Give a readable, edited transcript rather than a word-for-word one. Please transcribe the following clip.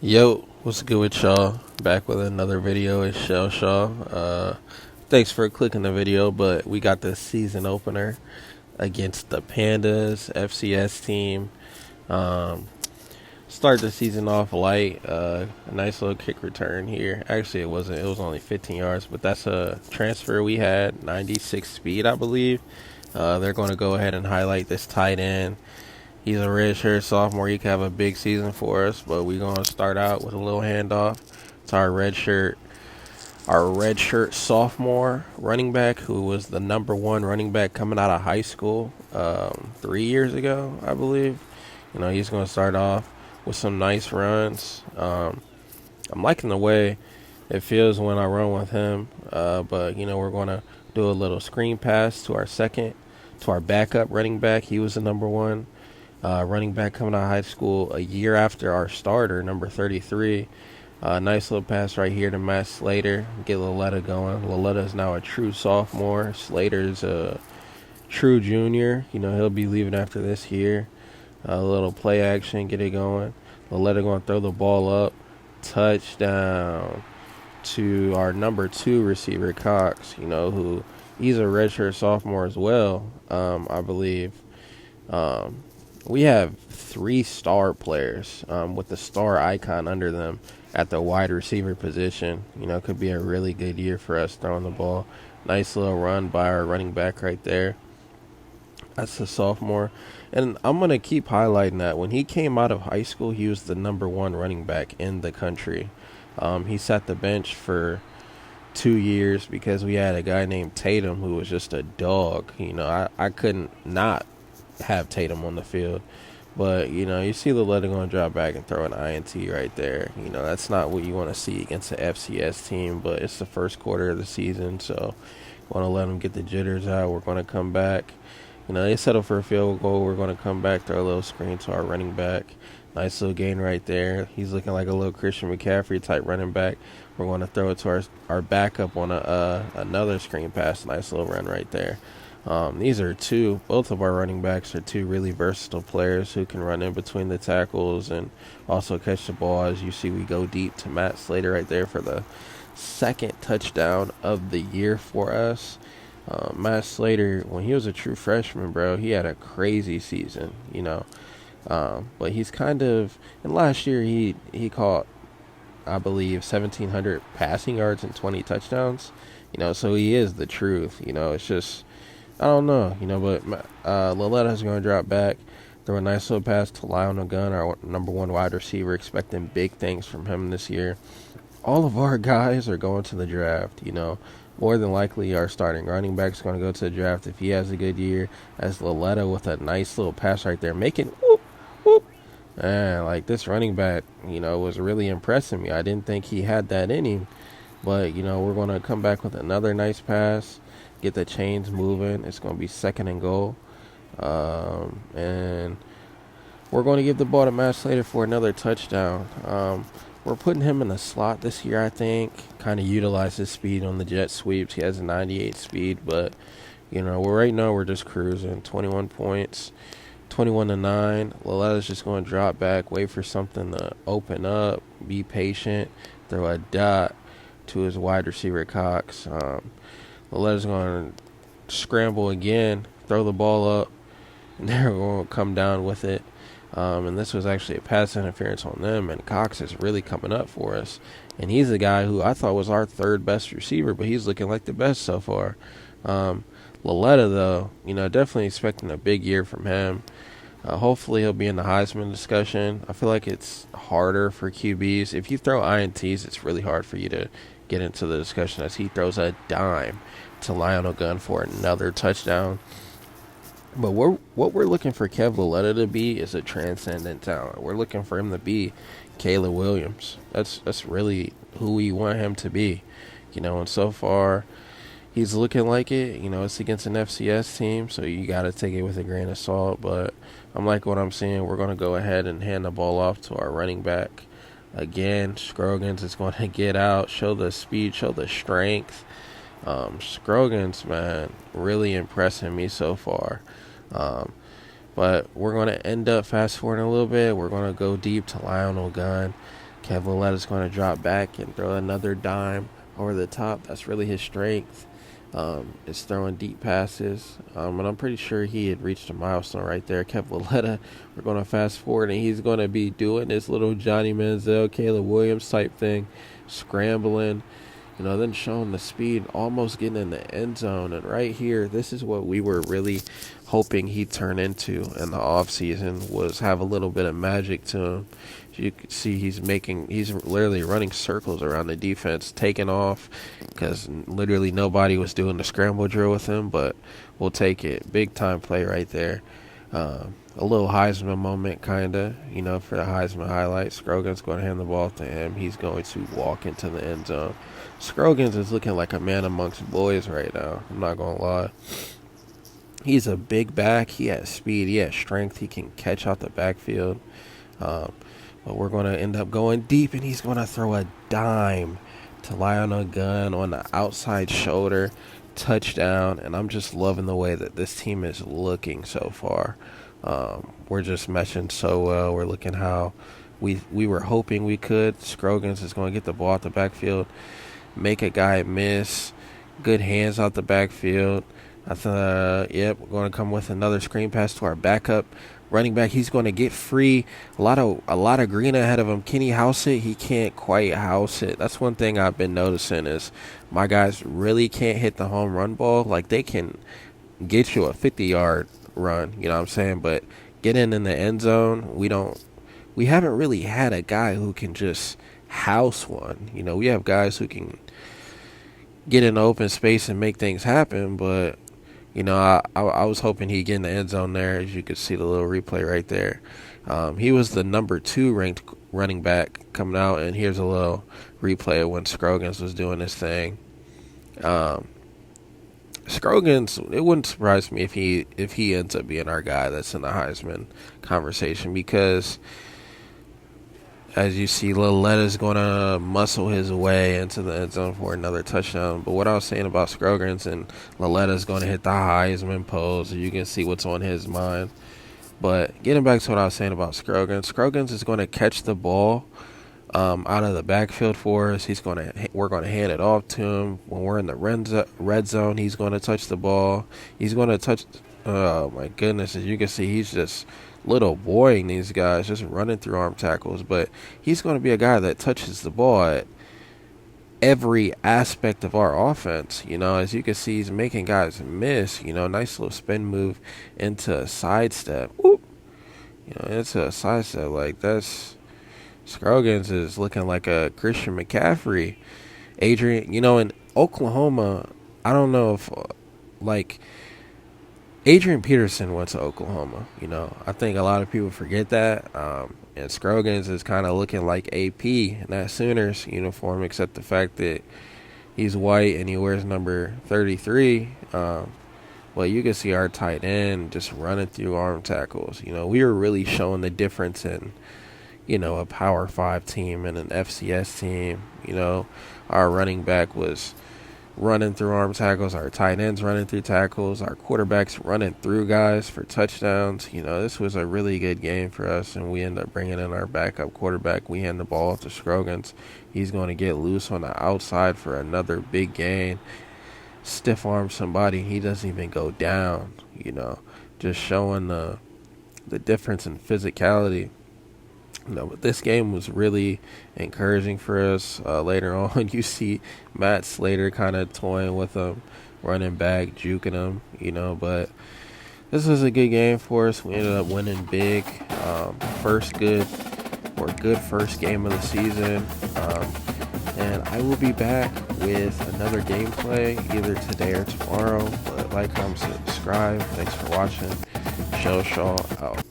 Yo, what's good with y'all? Back with another video. It's Shellshaw. Thanks for clicking the video, but we got the season opener against the Pandas FCS team. Um, Start the season off light. A nice little kick return here. Actually, it wasn't. It was only 15 yards, but that's a transfer we had. 96 speed, I believe. They're going to go ahead and highlight this tight end. He's a redshirt sophomore. He could have a big season for us, but we're going to start out with a little handoff to our redshirt sophomore running back, who was the number one running back coming out of high school 3 years ago, I believe. He's going to start off with some nice runs. I'm liking the way it feels when I run with him, but we're going to do a little screen pass to our backup running back. He was the number one running back coming out of high school a year after our starter, number 33. Nice little pass right here to Matt Slater. Get Laletta going. Laletta is now a true sophomore. Slater's a true junior. He'll be leaving after this year. A little play action, get it going. Laletta going to throw the ball up. Touchdown to our number 2 receiver, Cox, who he's a redshirt sophomore as well, I believe. We have 3 star players with the star icon under them at the wide receiver position. Could be a really good year for us throwing the ball. Nice little run by our running back right there. That's the sophomore. And I'm going to keep highlighting that. When he came out of high school, he was the number 1 running back in the country. He sat the bench for 2 years because we had a guy named Tatum who was just a dog. I couldn't not have Tatum on the field. But, you see Laletta going to drop back and throw an INT right there. That's not what you want to see against the FCS team, but it's the first quarter of the season, so want to let them get the jitters out. We're going to come back. They settle for a field goal. We're going to come back, throw a little screen to our running back. Nice little gain right there. He's looking like a little Christian McCaffrey type running back. We're going to throw it to our backup on another screen pass. Nice little run right there. Both of our running backs are 2 really versatile players who can run in between the tackles and also catch the ball. As you see, we go deep to Matt Slater right there for the 2nd touchdown of the year for us. Matt Slater, when he was a true freshman, bro, he had a crazy season, but he's kind of, and last year he caught, I believe, 1,700 passing yards and 20 touchdowns, so he is the truth. It's just, I don't know, but Laletta's going to drop back, throw a nice little pass to Lionel Gunn, our number 1 wide receiver, expecting big things from him this year. All of our guys are going to the draft, More than likely, our starting running back is going to go to the draft if he has a good year. As Laletta with a nice little pass right there, making whoop, whoop. Man, this running back, was really impressing me. I didn't think he had that in him. But, we're going to come back with another nice pass, get the chains moving. It's going to be 2nd and goal. And we're going to give the ball to Matt Slater for another touchdown. We're putting him in the slot this year, I think. Kind of utilize his speed on the jet sweeps. He has a 98 speed, but, right now we're just cruising. 21 points, 21-9. Laletta's just going to drop back, wait for something to open up, be patient, throw a dot to his wide receiver, Cox. Laletta's going to scramble again, throw the ball up, and they're going to come down with it. And this was actually a pass interference on them, and Cox is really coming up for us. And he's the guy who I thought was our 3rd best receiver, but he's looking like the best so far. Laletta, though, definitely expecting a big year from him. Hopefully he'll be in the Heisman discussion. I feel like it's harder for QBs. If you throw INTs, it's really hard for you to get into the discussion, as he throws a dime to Lionel Gunn for another touchdown. But what we're looking for Kev Laletta to be is a transcendent talent. We're looking for him to be Caleb Williams. That's really who we want him to be. And so far, he's looking like it. It's against an FCS team, so you got to take it with a grain of salt. But I'm like what I'm seeing. We're going to go ahead and hand the ball off to our running back. Again, Scroggins is going to get out, show the speed, show the strength. Scroggins, man, really impressing me so far. But we're going to end up fast forwarding a little bit. We're going to go deep to Lionel Gunn. Kevin Loretta's going to drop back and throw another dime over the top. That's really his strength. Is throwing deep passes. And I'm pretty sure he had reached a milestone right there. Kevin Loretta, we're going to fast forward, and he's going to be doing this little Johnny Manziel, Caleb Williams type thing, scrambling, then showing the speed, almost getting in the end zone. And right here, this is what we were really hoping he'd turn into in the offseason, was have a little bit of magic to him. You can see he's literally running circles around the defense, taking off, because literally nobody was doing the scramble drill with him, but we'll take it. Big time play right there. A little Heisman moment, kind of, for the Heisman highlights. Scroggins going to hand the ball to him. He's going to walk into the end zone. Scroggins is looking like a man amongst boys right now. I'm not going to lie. He's a big back. He has speed. He has strength. He can catch out the backfield. But we're going to end up going deep, and he's going to throw a dime to Lionel Gunn on the outside shoulder. Touchdown. And I'm just loving the way that this team is looking so far. We're just meshing so well. We're looking how we were hoping we could. Scroggins is going to get the ball out the backfield, make a guy miss. Good hands out the backfield. We're going to come with another screen pass to our backup running back. He's going to get free. A lot of green ahead of him. Can he house it? He can't quite house it. That's one thing I've been noticing is my guys really can't hit the home run ball. Like, they can get you a 50-yard run, you know what I'm saying? But getting in the end zone, we haven't really had a guy who can just house one. We have guys who can get in the open space and make things happen, but I was hoping he'd get in the end zone there. As you could see the little replay right there. He was the number 2 ranked running back coming out, and here's a little replay of when Scroggins was doing his thing. Scroggins, it wouldn't surprise me if he ends up being our guy that's in the Heisman conversation, because as you see, Loretta's going to muscle his way into the end zone for another touchdown. But what I was saying about Scroggins, and Loretta's going to hit the Heisman pose, so you can see what's on his mind. But getting back to what I was saying about Scroggins is going to catch the ball out of the backfield for us. We're going to hand it off to him. When we're in the red zone, he's going to touch the ball. He's going to touch. Oh my goodness! As you can see, he's just little boying these guys, just running through arm tackles. But he's going to be a guy that touches the ball at every aspect of our offense. As you can see, he's making guys miss. Nice little spin move into a sidestep. Whoop. Into a sidestep. Like, that's Scroggins is looking like a Christian McCaffrey. Adrian, in Oklahoma, I don't know if Adrian Peterson went to Oklahoma. I think a lot of people forget that. And Scroggins is kind of looking like AP in that Sooners uniform, except the fact that he's white and he wears number 33. Well, you can see our tight end just running through arm tackles. We were really showing the difference in, a Power 5 team and an FCS team. Our running back was running through arm tackles, our tight ends running through tackles, our quarterbacks running through guys for touchdowns. This was a really good game for us, and we end up bringing in our backup quarterback. We hand the ball off to Scroggins. He's going to get loose on the outside for another big gain. Stiff arm somebody, he doesn't even go down. Just showing the difference in physicality. But this game was really encouraging for us. Later on, you see Matt Slater kind of toying with him, running back, juking him, But this was a good game for us. We ended up winning big. Good first game of the season. And I will be back with another gameplay either today or tomorrow. But like, comment, subscribe. Thanks for watching. Shellshaw out.